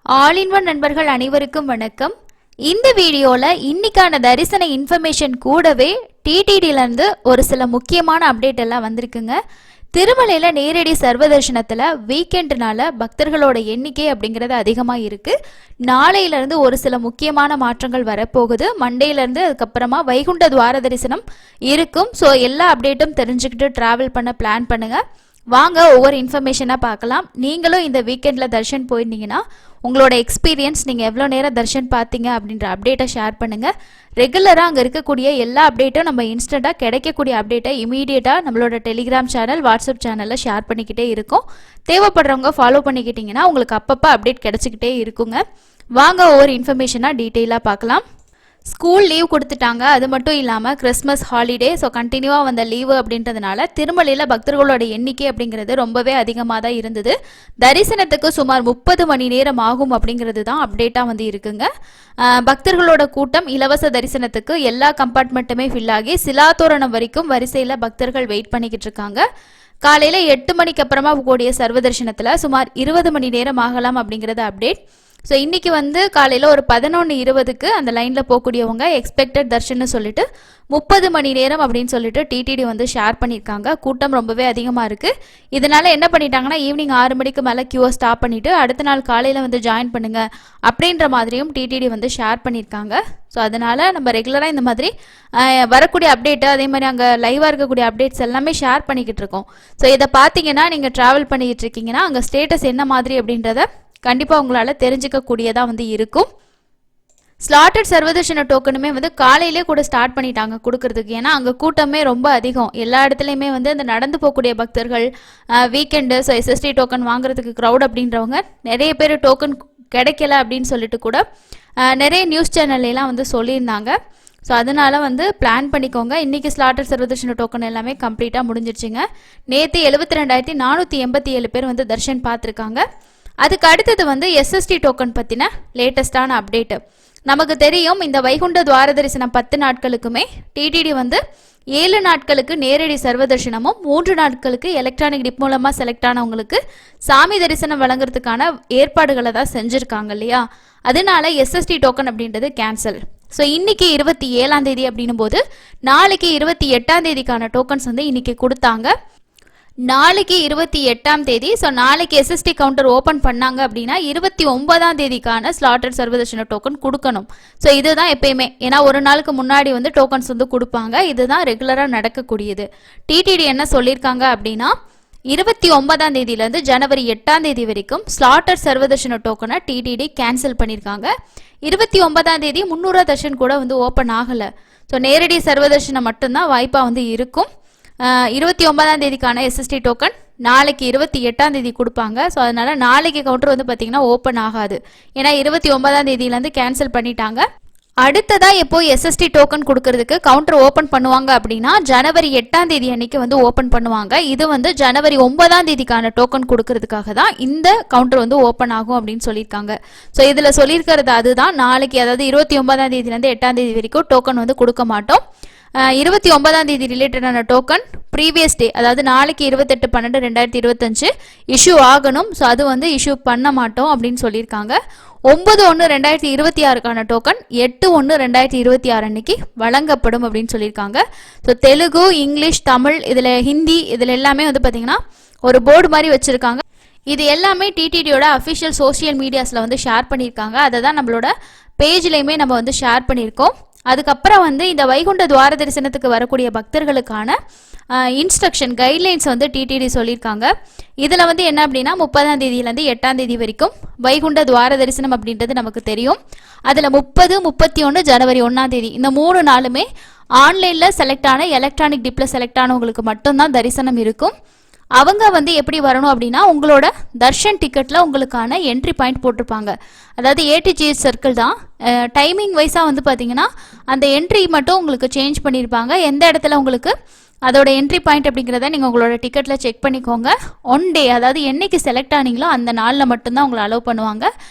All in one நண்பர்கள் அனைவருக்கும் வணக்கம். இந்த வீடியோல இன்னைக்கான தரிசன இன்ஃபர்மேஷன் கூடவே டிடிடிலேருந்து ஒரு சில முக்கியமான அப்டேட் எல்லாம் வந்திருக்குங்க. திருமலையில நேரடி சர்வ தரிசனத்தில் வீக்கெண்டுனால பக்தர்களோட எண்ணிக்கை அப்படிங்கிறது அதிகமாக இருக்குது. நாளையிலேருந்து ஒரு சில முக்கியமான மாற்றங்கள் வரப்போகுது. மண்டேலேருந்து அதுக்கப்புறமா வைகுண்ட துவார தரிசனம் இருக்கும். ஸோ எல்லா அப்டேட்டும் தெரிஞ்சுக்கிட்டு ட்ராவல் பண்ண பிளான் பண்ணுங்கள். வாங்க ஒவ்வொரு இன்ஃபர்மேஷனாக பார்க்கலாம். நீங்களும் இந்த வீக்கெண்டில் தர்ஷன் போயிருந்தீங்கன்னா உங்களோட எக்ஸ்பீரியன்ஸ், நீங்கள் எவ்வளோ நேரம் தர்ஷன் பார்த்தீங்க அப்படின்ற அப்டேட்டை ஷேர் பண்ணுங்கள். ரெகுலராக அங்கே இருக்கக்கூடிய எல்லா அப்டேட்டும் நம்ம இன்ஸ்டண்ட்டாக கிடைக்கக்கூடிய அப்டேட்டை இமீடியட்டாக நம்மளோட டெலிகிராம் சேனல், வாட்ஸ்அப் சேனலில் ஷேர் பண்ணிக்கிட்டே இருக்கும். தேவைப்படுறவங்க ஃபாலோ பண்ணிக்கிட்டிங்கன்னா உங்களுக்கு அப்பப்போ அப்டேட் கிடச்சிக்கிட்டே இருக்குங்க. வாங்க ஒவ்வொரு இன்ஃபர்மேஷனாக டீட்டெயிலாக பார்க்கலாம். ஸ்கூல் லீவ் கொடுத்துட்டாங்க. அது மட்டும் இல்லாமல் கிறிஸ்மஸ் ஹாலிடே, ஸோ கண்டினியூவாக வந்த லீவு அப்படின்றதுனால திருமலையில் பக்தர்களோட எண்ணிக்கை அப்படிங்கிறது ரொம்பவே அதிகமாக தான் இருந்தது. தரிசனத்துக்கு சுமார் 30 மணி நேரம் ஆகும் அப்படிங்கிறது தான் அப்டேட்டாக வந்து இருக்குங்க. பக்தர்களோட கூட்டம், இலவச தரிசனத்துக்கு எல்லா கம்பார்ட்மெண்ட்டுமே ஃபில் ஆகி சிலாத்தோரணம் வரைக்கும் வரிசையில் பக்தர்கள் வெயிட் பண்ணிக்கிட்டு இருக்காங்க. காலையில் 8 மணிக்கு அப்புறமா கூடிய சர்வ தரிசனத்தில் சுமார் 20 மணி நேரம் ஆகலாம் அப்படிங்கிறது அப்டேட். ஸோ இன்றைக்கி வந்து காலையில் ஒரு 11:20க்கு அந்த லைனில் போகக்கூடியவங்க எக்ஸ்பெக்டட் தர்ஷன்னு சொல்லிட்டு 30 மணி நேரம் அப்படின்னு சொல்லிட்டு டிடிடி வந்து ஷேர் பண்ணியிருக்காங்க. கூட்டம் ரொம்பவே அதிகமாக இருக்குது. இதனால் என்ன பண்ணிட்டாங்கன்னா ஈவினிங் 6 மணிக்கு மேலே கியூவை ஸ்டாப் பண்ணிவிட்டு அடுத்த நாள் காலையில் வந்து ஜாயின் பண்ணுங்கள் அப்படின்ற மாதிரியும் டிடிடி வந்து ஷேர் பண்ணியிருக்காங்க. ஸோ அதனால் நம்ம ரெகுலராக இந்த மாதிரி வரக்கூடிய அப்டேட்டு, அதே மாதிரி அங்கே லைவாக இருக்கக்கூடிய அப்டேட்ஸ் எல்லாமே ஷேர் பண்ணிக்கிட்டு இருக்கோம். ஸோ இதை பார்த்தீங்கன்னா நீங்கள் ட்ராவல் பண்ணிக்கிட்டு இருக்கீங்கன்னா அங்கே ஸ்டேட்டஸ் என்ன மாதிரி அப்படின்றத கண்டிப்பாக உங்களால் தெரிஞ்சிக்கக்கூடியதாக வந்து இருக்கும். ஸ்லாட்டட் சர்வதர்ஷன டோக்கனுமே வந்து காலையிலே கூட ஸ்டார்ட் பண்ணிட்டாங்க கொடுக்கறதுக்கு. ஏன்னா அங்கே கூட்டமே ரொம்ப அதிகம். எல்லா இடத்துலையுமே வந்து அந்த நடந்து போகக்கூடிய பக்தர்கள், வீக்கெண்டு, ஸோ எஸ்எஸ்டி டோக்கன் வாங்குறதுக்கு க்ரௌட் அப்படின்றவங்க நிறைய பேர் டோக்கன் கிடைக்கல அப்படின்னு சொல்லிட்டு கூட நிறைய நியூஸ் சேனல்லாம் வந்து சொல்லியிருந்தாங்க. ஸோ அதனால் வந்து பிளான் பண்ணிக்கோங்க. இன்றைக்கி ஸ்லாட்டட் சர்வதர்ஷன டோக்கன் எல்லாமே கம்ப்ளீட்டாக முடிஞ்சிருச்சுங்க. நேற்று 72,487 பேர் வந்து தர்ஷன் பார்த்துருக்காங்க. அதுக்கு அடுத்தது வந்து எஸ்எஸ்டி டோக்கன் பற்றின லேட்டஸ்டான அப்டேட்டு. நமக்கு தெரியும், இந்த வைகுண்ட துவார தரிசனம் 10 நாட்களுக்குமே டிடிடி வந்து 7 நாட்களுக்கு நேரடி சர்வ தரிசனமும் 3 நாட்களுக்கு எலக்ட்ரானிக் டிப் மூலமாக செலக்ட் ஆனவங்களுக்கு சாமி தரிசனம் வழங்குறதுக்கான ஏற்பாடுகளை தான் செஞ்சுருக்காங்க இல்லையா. அதனால எஸ்எஸ்டி டோக்கன் அப்படின்றது கேன்சல். ஸோ இன்னைக்கு 27ஆம் தேதி அப்படின்னும் போது நாளைக்கு 28ஆம் தேதிக்கான டோக்கன்ஸ் வந்து இன்னைக்கு கொடுத்தாங்க. நாளைக்கு 28ஆம் தேதி. ஸோ நாளைக்கு எஸ்எஸ்டி கவுண்டர் ஓப்பன் பண்ணாங்க அப்படின்னா 29ஆம் தேதிக்கான ஸ்லாட்டட் சர்வதர்ஷன டோக்கன் கொடுக்கணும். ஸோ இதுதான் எப்பயுமே, ஏன்னா ஒரு நாளுக்கு முன்னாடி வந்து டோக்கன்ஸ் வந்து கொடுப்பாங்க. இதுதான் ரெகுலராக நடக்கக்கூடியது. டிடிடி என்ன சொல்லியிருக்காங்க அப்படின்னா 29ஆம் தேதியிலேருந்து ஜனவரி 8ஆம் தேதி வரைக்கும் ஸ்லாட்டட் சர்வதர்ஷன டோக்கனை டிடிடி கேன்சல் பண்ணியிருக்காங்க. 29ஆம் தேதி 300 தர்ஷன் கூட வந்து ஓப்பன் ஆகலை. ஸோ நேரடி சர்வதர்ஷனம் மட்டும்தான் வாய்ப்பாக வந்து இருக்கும். 29ஆம் தேதிக்கான எஸ்எஸ்டி டோக்கன் நாளைக்கு 28ஆம் தேதி கொடுப்பாங்க. ஸோ அதனால் நாளைக்கு கவுண்டர் வந்து பார்த்திங்கன்னா ஓப்பன் ஆகாது. ஏன்னா 29ஆம் தேதியிலேருந்து கேன்சல் பண்ணிட்டாங்க. அடுத்ததாக எப்போ எஸ்எஸ்டி டோக்கன் கொடுக்கறதுக்கு கவுண்டர் ஓப்பன் பண்ணுவாங்க அப்படின்னா ஜனவரி 8ஆம் தேதி அன்னைக்கு வந்து ஓப்பன் பண்ணுவாங்க. இது வந்து ஜனவரி 9ஆம் தேதிக்கான டோக்கன் கொடுக்கறதுக்காக தான் இந்த கவுண்டர் வந்து ஓப்பன் ஆகும் அப்படின்னு சொல்லியிருக்காங்க. ஸோ இதில் சொல்லியிருக்கிறது அதுதான். நாளைக்கு அதாவது 29ஆம் தேதியிலேருந்து 8ஆம் தேதி வரைக்கும் டோக்கன் வந்து கொடுக்க மாட்டோம். 29ஆம் தேதி ரிலேட்டடான டோக்கன் ப்ரீவியஸ் டே, அதாவது நாளைக்கு 28/12/2025 இஷ்யூ ஆகணும். ஸோ அது வந்து இஷ்யூ பண்ண மாட்டோம் அப்படின்னு சொல்லியிருக்காங்க. 9/1/2026க்கான டோக்கன் 8/1/2026 அன்னைக்கு வழங்கப்படும் அப்படின்னு சொல்லியிருக்காங்க. ஸோ தெலுங்கு, இங்கிலீஷ், தமிழ், இதில் ஹிந்தி, இதில் எல்லாமே வந்து பார்த்திங்கன்னா ஒரு போர்டு மாதிரி வச்சுருக்காங்க. இது எல்லாமே டிடிடியோட அஃபிஷியல் சோஷியல் மீடியாஸில் வந்து ஷேர் பண்ணியிருக்காங்க. அதை தான் நம்மளோட பேஜ்லேயுமே நம்ம வந்து ஷேர் பண்ணியிருக்கோம். அதுக்கப்புறம் வந்து இந்த வைகுண்ட துவார தரிசனத்துக்கு வரக்கூடிய பக்தர்களுக்கான இன்ஸ்ட்ரக்ஷன் கைட்லைன்ஸ் வந்து டிடிடி சொல்லியிருக்காங்க. இதில் வந்து என்ன அப்படின்னா 30ஆம் தேதியிலேருந்து 8ஆம் தேதி வரைக்கும் வைகுண்ட துவார தரிசனம் அப்படின்றது நமக்கு தெரியும். அதில் 30, 31 ஜனவரி 1ஆம் தேதி இந்த 3 நாளுமே ஆன்லைனில் செலக்ட் ஆன எலக்ட்ரானிக் டிப்பில் செலக்ட் ஆனவங்களுக்கு மட்டும்தான் தரிசனம் இருக்கும். அவங்க வந்து எப்படி வரணும் அப்படின்னா உங்களோட தர்ஷன் டிக்கெட்டில் உங்களுக்கான என்ட்ரி பாயிண்ட் போட்டிருப்பாங்க. அதாவது ஏடிஜிஎஸ் சர்க்கிள் தான். டைமிங் வைஸாக வந்து பார்த்தீங்கன்னா அந்த என்ட்ரி மட்டும் உங்களுக்கு சேஞ்ச் பண்ணியிருப்பாங்க. எந்த இடத்துல உங்களுக்கு அதோட என்ட்ரி பாயிண்ட் அப்படிங்கிறத நீங்கள் உங்களோட டிக்கெட்டில் செக் பண்ணிக்கோங்க. ஒன் டே, அதாவது என்னைக்கு செலக்ட் ஆனீங்களோ அந்த நாளில் மட்டும்தான் உங்களை அலோவ் பண்ணுவாங்க.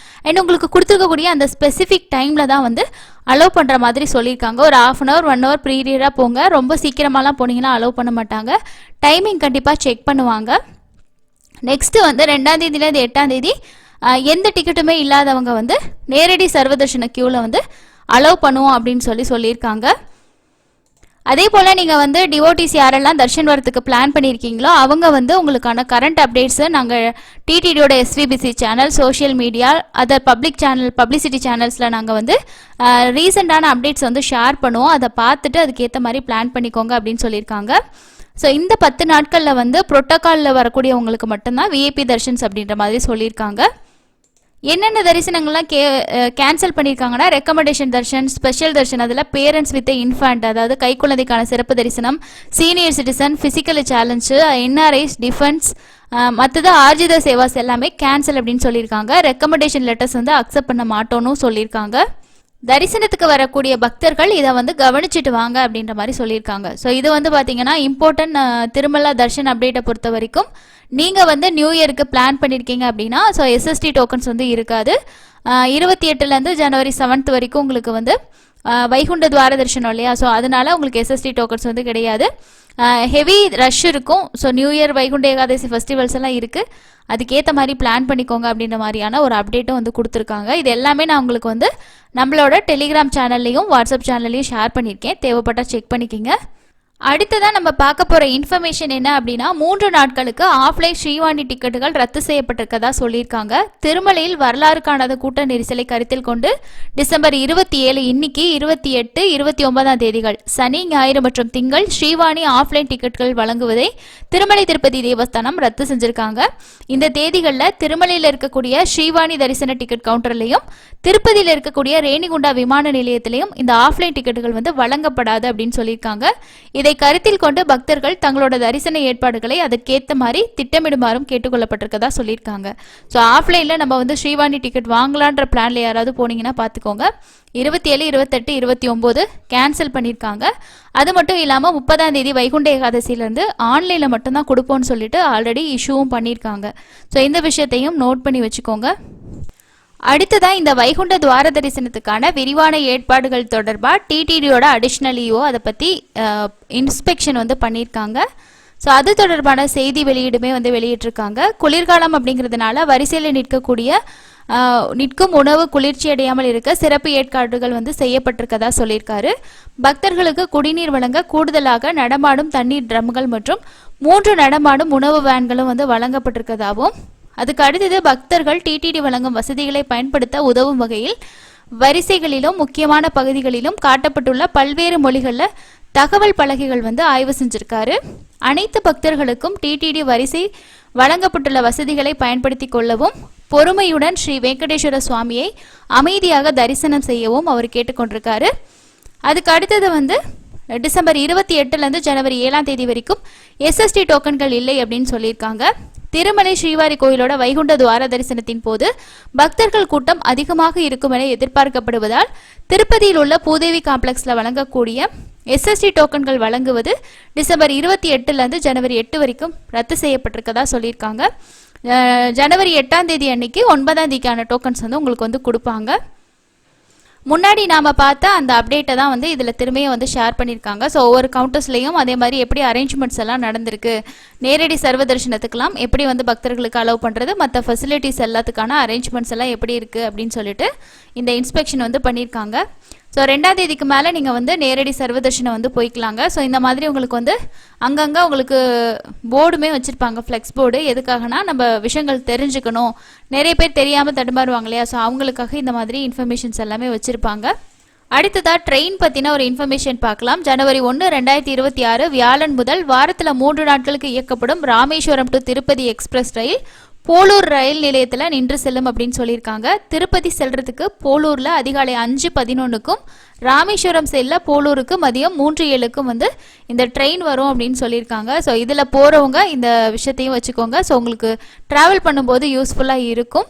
அண்ட் உங்களுக்கு கொடுத்துருக்கக்கூடிய அந்த ஸ்பெசிஃபிக் டைமில் தான் வந்து அலோவ் பண்ணுற மாதிரி சொல்லியிருக்காங்க. ஒரு 1/2 hour 1 hour ப்ரீரியடாக போங்க. ரொம்ப சீக்கிரமாலாம் போனீங்கன்னா அலோவ் பண்ண மாட்டாங்க. டைமிங் கண்டிப்பாக செக் பண்ணுவாங்க. நெக்ஸ்ட்டு வந்து 2ஆம் தேதியிலேருந்து 8ஆம் தேதி எந்த டிக்கெட்டுமே இல்லாதவங்க வந்து நேரடி சர்வதர்ஷன கியூவில் வந்து அலோவ் பண்ணுவோம் அப்படின்னு சொல்லியிருக்காங்க. அதே போல் நீங்கள் வந்து டிவோட்டிஸ் யாரெல்லாம் தர்ஷன் வரத்துக்கு பிளான் பண்ணியிருக்கீங்களோ அவங்க வந்து உங்களுக்கான கரண்ட் அப்டேட்ஸை நாங்கள் டிடிடியோட SVBC channel, social media, other publicity சேனல்ஸில் நாங்கள் வந்து ரீசெண்டான அப்டேட்ஸ் வந்து ஷேர் பண்ணுவோம். அதை பார்த்துட்டு அதுக்கேற்ற மாதிரி பிளான் பண்ணிக்கோங்க அப்படின்னு சொல்லியிருக்காங்க. ஸோ இந்த 10 நாட்களில் வந்து புரோட்டோக்காலில் வரக்கூடியவங்களுக்கு மட்டும்தான் விஐபி தர்ஷன்ஸ் அப்படின்ற மாதிரி சொல்லியிருக்காங்க. என்னென்ன தரிசனங்கள்லாம் கேன்சல் பண்ணியிருக்காங்கன்னா ரெக்கமெண்டேஷன் தர்ஷன், ஸ்பெஷல் தர்ஷன், அதில் பேரண்ட்ஸ் வித் இன்ஃபேண்ட், அதாவது கைக்குழந்தைக்கான சிறப்பு தரிசனம், senior citizen, physical challenge, NRIs, defence, மற்றது ஆர்ஜித சேவாஸ் எல்லாமே கேன்சல் அப்படின்னு சொல்லியிருக்காங்க. ரெக்கமெண்டேஷன் லெட்டர்ஸ் வந்து அக்செப்ட் பண்ண மாட்டோன்னு சொல்லியிருக்காங்க. தரிசனத்துக்கு வரக்கூடிய பக்தர்கள் இதை வந்து கவனிச்சுட்டு வாங்க அப்படின்ற மாதிரி சொல்லியிருக்காங்க. ஸோ இது வந்து பார்த்தீங்கன்னா இம்பார்ட்டன்ட் திருமலா தர்ஷன் அப்டேட்டை பொறுத்த வரைக்கும் நீங்கள் வந்து நியூ இயருக்கு பிளான் பண்ணியிருக்கீங்க அப்படின்னா ஸோ எஸ்எஸ்டி டோக்கன்ஸ் வந்து இருக்காது. 28லேருந்து ஜனவரி 7 வரைக்கும் உங்களுக்கு வந்து வைகுண்ட துவார தரிசனம் இல்லையா, ஸோ அதனால உங்களுக்கு எஸ்எஸ்டி டோக்கன்ஸ் வந்து கிடையாது. ஹெவி ரஷ் இருக்கும். So new year Vaikunta Ekadasi festivals எல்லாம் இருக்குது, அதுக்கேற்ற மாதிரி பிளான் பண்ணிக்கோங்க அப்படின்ற மாதிரியான ஒரு அப்டேட்டும் வந்து கொடுத்துருக்காங்க. இது எல்லாமே நான் உங்களுக்கு வந்து நம்மளோட டெலிகிராம் சேனல்லையும் வாட்ஸ்அப் சேனல்லையும் ஷேர் பண்ணியிருக்கேன், தேவைப்பட்டால் செக் பண்ணிக்கிங்க. அடுத்ததான் நம்ம பார்க்க போகிற இன்ஃபர்மேஷன் என்ன அப்படின்னா 3 நாட்களுக்கு ஆஃப்லைன் ஸ்ரீவாணி டிக்கெட்டுகள் ரத்து செய்யப்பட்டிருக்கதா சொல்லியிருக்காங்க. திருமலையில் வரலாறு காணாத கூட்ட நெரிசலை கருத்தில் கொண்டு டிசம்பர் 27 இன்னைக்கு 28, 29 தேதிகள் சனி, ஞாயிறு மற்றும் திங்கள் ஸ்ரீவாணி ஆஃப்லைன் டிக்கெட்டுகள் வழங்குவதை திருமலை திருப்பதி தேவஸ்தானம் ரத்து செஞ்சிருக்காங்க. இந்த தேதிகளில் திருமலையில் இருக்கக்கூடிய ஸ்ரீவாணி தரிசன டிக்கெட் கவுண்டர்லையும் திருப்பதியில் இருக்கக்கூடிய ரேணிகுண்டா விமான நிலையத்திலையும் இந்த ஆஃப்லைன் டிக்கெட்டுகள் வந்து வழங்கப்படாது அப்படின்னு சொல்லியிருக்காங்க. இதை கருத்தில் கொண்டு பக்தர்கள் தங்களோட தரிசன ஏற்பாடுகளை அதுக்கேற்ற மாதிரி திட்டமிடுமாறும் கேட்டுக்கொள்ளப்பட்டிருக்கதா சொல்லியிருக்காங்க. ஸோ ஆஃப்லைனில் நம்ம வந்து ஸ்ரீவாணி டிக்கெட் வாங்கலான்ற பிளான்ல யாராவது போனீங்கன்னா பார்த்துக்கோங்க. 27, 28, 29 கேன்சல் பண்ணியிருக்காங்க. அது மட்டும் இல்லாமல் 30ஆம் தேதி வைகுண்ட ஏகாதசியிலேருந்து ஆன்லைனில் மட்டும்தான் கொடுப்போம்னு சொல்லிட்டு ஆல்ரெடி இஷ்யூவும் பண்ணியிருக்காங்க. ஸோ இந்த விஷயத்தையும் நோட் பண்ணி வச்சுக்கோங்க. அடுத்ததான் இந்த வைகுண்ட துவார தரிசனத்துக்கான விரிவான ஏற்பாடுகள் தொடர்பாக டிடிடியோட அடிஷ்னல் இஓ அதை பற்றி இன்ஸ்பெக்ஷன் வந்து பண்ணியிருக்காங்க. ஸோ அது தொடர்பான செய்தி வெளியீடுமே வந்து வெளியிட்டிருக்காங்க. குளிர்காலம் அப்படிங்கிறதுனால வரிசையில் நிற்கும் உணவு குளிர்ச்சி அடையாமல் இருக்க சிறப்பு ஏற்பாடுகள் வந்து செய்யப்பட்டிருக்கதா சொல்லியிருக்காரு. பக்தர்களுக்கு குடிநீர் வழங்க கூடுதலாக நடமாடும் தண்ணீர் ட்ரம்கள் மற்றும் 3 நடமாடும் உணவு வேன்களும் வந்து வழங்கப்பட்டிருக்கதாகவும், அதுக்கு அடுத்தது பக்தர்கள் டிடிடி வழங்கும் வசதிகளை பயன்படுத்த உதவும் வகையில் வரிசைகளிலும் முக்கியமான பகுதிகளிலும் காட்டப்பட்டுள்ள பல்வேறு மொழிகளில் தகவல் பலகைகள் வந்து ஆய்வு செஞ்சிருக்காரு. அனைத்து பக்தர்களுக்கும் டிடிடி வரிசை வழங்கப்பட்டுள்ள வசதிகளை பயன்படுத்தி கொள்ளவும், பொறுமையுடன் ஸ்ரீ வெங்கடேஸ்வர சுவாமியை அமைதியாக தரிசனம் செய்யவும் அவர் கேட்டுக்கொண்டிருக்காரு. அதுக்கு அடுத்தது வந்து டிசம்பர் 28லேருந்து ஜனவரி 7ஆம் தேதி வரைக்கும் எஸ்எஸ்டி டோக்கன்கள் இல்லை அப்படின்னு சொல்லியிருக்காங்க. திருமலை ஸ்ரீவாரி கோயிலோட வைகுண்ட துவார தரிசனத்தின் போது பக்தர்கள் கூட்டம் அதிகமாக இருக்கும் என எதிர்பார்க்கப்படுவதால் திருப்பதியில் உள்ள பூதேவி காம்ப்ளெக்ஸில் வழங்கக்கூடிய எஸ்எஸ்டி டோக்கன்கள் வழங்குவது டிசம்பர் 28லேருந்து ஜனவரி 8 வரைக்கும் ரத்து செய்யப்பட்டிருக்கதா சொல்லியிருக்காங்க. ஜனவரி 8ஆம் தேதி அன்னைக்கு 9ஆம் தேதிக்கான டோக்கன்ஸ் வந்து உங்களுக்கு வந்து கொடுப்பாங்க. முன்னாடி நாம் பார்த்த அந்த அப்டேட்டை தான் வந்து இதில் திரும்பியும் வந்து ஷேர் பண்ணியிருக்காங்க. ஸோ ஒவ்வொரு கவுண்டர்ஸ்லையும் அதே மாதிரி எப்படி அரேஞ்ச்மெண்ட்ஸ் எல்லாம் நடந்திருக்கு, நேரடி சர்வ தரிசனத்துக்கெல்லாம் எப்படி வந்து பக்தர்களுக்கு அலோவ் பண்ணுறது, மற்ற ஃபெசிலிட்டிஸ் எல்லாத்துக்கான அரேஞ்ச்மெண்ட்ஸ் எல்லாம் எப்படி இருக்குது அப்படின்னு சொல்லிட்டு இந்த இன்ஸ்பெக்ஷன் வந்து பண்ணியிருக்காங்க. ஸோ 2ஆம் தேதிக்கு மேலே நீங்கள் வந்து நேரடி சர்வ தரிசனம் வந்து போய்க்கலாங்க. ஸோ இந்த மாதிரி உங்களுக்கு வந்து அங்கங்கே உங்களுக்கு போர்டுமே வச்சுருப்பாங்க, ஃப்ளெக்ஸ் போர்டு. எதுக்காகனா நம்ம விஷயங்கள் தெரிஞ்சுக்கணும், நிறைய பேர் தெரியாமல் தடுமாறுவாங்க இல்லையா, ஸோ அவங்களுக்காக இந்த மாதிரி இன்ஃபர்மேஷன்ஸ் எல்லாமே வச்சுருப்பாங்க. அடுத்ததாக ட்ரெயின் பற்றின ஒரு இன்ஃபர்மேஷன் பார்க்கலாம். ஜனவரி 1, 2026 வியாழன் முதல் வாரத்தில் 3 நாட்களுக்கு இயக்கப்படும் ராமேஸ்வரம் டு திருப்பதி எக்ஸ்பிரஸ் ரயில் போலூர் ரயில் நிலையத்தில் நின்று செல்லும் அப்படின்னு சொல்லியிருக்காங்க. திருப்பதி செல்றதுக்கு போலூரில் அதிகாலை 5:11க்கும், ராமேஸ்வரம் செல்ல போலூருக்கு மதியம் 3:07க்கும் வந்து இந்த ட்ரெயின் வரும் அப்படின்னு சொல்லியிருக்காங்க. ஸோ இதில் போகிறவங்க இந்த விஷயத்தையும் வச்சுக்கோங்க. ஸோ உங்களுக்கு ட்ராவல் பண்ணும்போது யூஸ்ஃபுல்லாக இருக்கும்.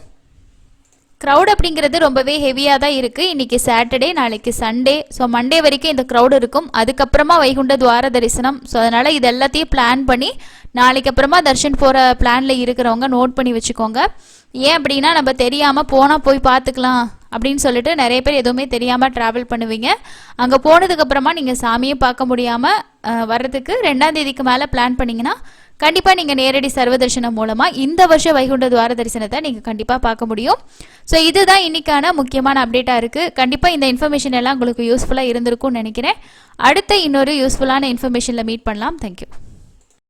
க்ரௌட் அப்படிங்கிறது ரொம்பவே ஹெவியாக தான் இருக்குது. இன்றைக்கி சாட்டர்டே, நாளைக்கு சண்டே, ஸோ மண்டே வரைக்கும் இந்த க்ரௌட் இருக்கும். அதுக்கப்புறமா வைகுண்ட துவார தரிசனம். ஸோ அதனால் இது எல்லாத்தையும் பிளான் பண்ணி நாளைக்கு அப்புறமா தர்ஷன் போகிற பிளானில் இருக்கிறவங்க நோட் பண்ணி வச்சுக்கோங்க. ஏன் அப்படின்னா நம்ம தெரியாமல் போய் பார்த்துக்கலாம் அப்படின்னு சொல்லிட்டு நிறைய பேர் எதுவுமே தெரியாமல் ட்ராவல் பண்ணுவீங்க. அங்கே போனதுக்கப்புறமா நீங்கள் சாமியும் பார்க்க முடியாமல் வர்றதுக்கு 2ஆம் தேதிக்கு மேலே பிளான் பண்ணிங்கன்னா கண்டிப்பாக நீங்கள் நேரடி சர்வ தரிசனம் மூலமாக இந்த வருஷம் வைகுண்ட துவார தரிசனத்தை நீங்கள் கண்டிப்பாக பார்க்க முடியும். ஸோ இதுதான் இன்னைக்கான முக்கியமான அப்டேட்டாக இருக்குது. கண்டிப்பாக இந்த இன்ஃபர்மேஷன் எல்லாம் உங்களுக்கு யூஸ்ஃபுல்லாக இருந்திருக்கும்னு நினைக்கிறேன். அடுத்த இன்னொரு யூஸ்ஃபுல்லான இன்ஃபர்மேஷனில் மீட் பண்ணலாம். தேங்க்யூ.